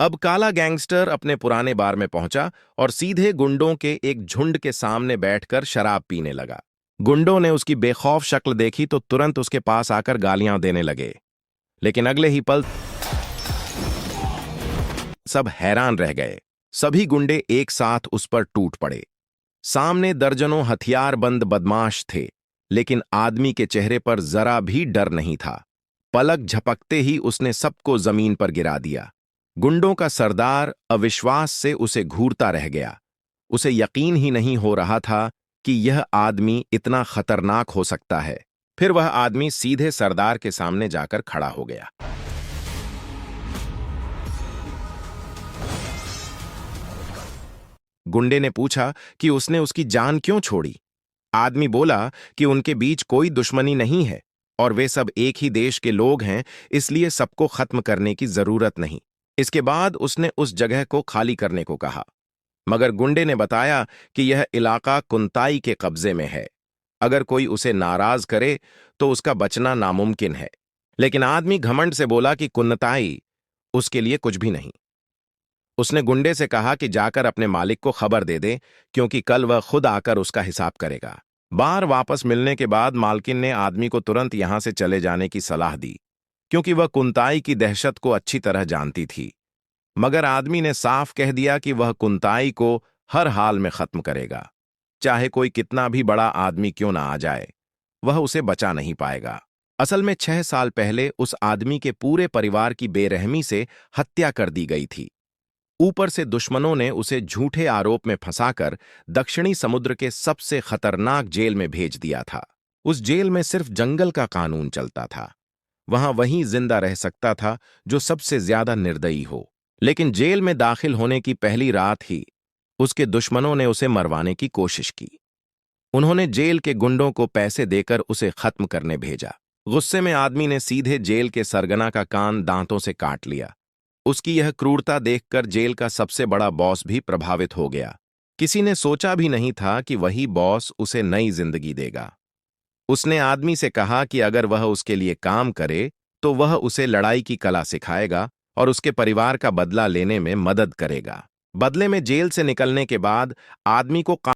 अब काला गैंगस्टर अपने पुराने बार में पहुंचा और सीधे गुंडों के एक झुंड के सामने बैठकर शराब पीने लगा। गुंडों ने उसकी बेखौफ शक्ल देखी तो तुरंत उसके पास आकर गालियां देने लगे, लेकिन अगले ही पल सब हैरान रह गए। सभी गुंडे एक साथ उस पर टूट पड़े। सामने दर्जनों हथियारबंद बदमाश थे, लेकिन आदमी के चेहरे पर जरा भी डर नहीं था। पलक झपकते ही उसने सबको जमीन पर गिरा दिया। गुंडों का सरदार अविश्वास से उसे घूरता रह गया। उसे यकीन ही नहीं हो रहा था कि यह आदमी इतना खतरनाक हो सकता है। फिर वह आदमी सीधे सरदार के सामने जाकर खड़ा हो गया। गुंडे ने पूछा कि उसने उसकी जान क्यों छोड़ी। आदमी बोला कि उनके बीच कोई दुश्मनी नहीं है और वे सब एक ही देश के लोग हैं, इसलिए सबको खत्म करने की जरूरत नहीं। इसके बाद उसने उस जगह को खाली करने को कहा, मगर गुंडे ने बताया कि यह इलाका कुंताई के कब्जे में है। अगर कोई उसे नाराज करे तो उसका बचना नामुमकिन है। लेकिन आदमी घमंड से बोला कि कुंताई उसके लिए कुछ भी नहीं। उसने गुंडे से कहा कि जाकर अपने मालिक को खबर दे दे, क्योंकि कल वह खुद आकर उसका हिसाब करेगा। बार वापस मिलने के बाद मालकिन ने आदमी को तुरंत यहां से चले जाने की सलाह दी, क्योंकि वह कुंताई की दहशत को अच्छी तरह जानती थी। मगर आदमी ने साफ कह दिया कि वह कुंताई को हर हाल में खत्म करेगा, चाहे कोई कितना भी बड़ा आदमी क्यों ना आ जाए, वह उसे बचा नहीं पाएगा। असल में 6 साल पहले उस आदमी के पूरे परिवार की बेरहमी से हत्या कर दी गई थी। ऊपर से दुश्मनों ने उसे झूठे आरोप में फंसाकर दक्षिणी समुद्र के सबसे खतरनाक जेल में भेज दिया था। उस जेल में सिर्फ जंगल का कानून चलता था। वहां वही जिंदा रह सकता था जो सबसे ज्यादा निर्दयी हो। लेकिन जेल में दाखिल होने की पहली रात ही उसके दुश्मनों ने उसे मरवाने की कोशिश की। उन्होंने जेल के गुंडों को पैसे देकर उसे खत्म करने भेजा। गुस्से में आदमी ने सीधे जेल के सरगना का कान दांतों से काट लिया। उसकी यह क्रूरता देखकर जेल का सबसे बड़ा बॉस भी प्रभावित हो गया। किसी ने सोचा भी नहीं था कि वही बॉस उसे नई जिंदगी देगा। उसने आदमी से कहा कि अगर वह उसके लिए काम करे तो वह उसे लड़ाई की कला सिखाएगा और उसके परिवार का बदला लेने में मदद करेगा। बदले में जेल से निकलने के बाद आदमी को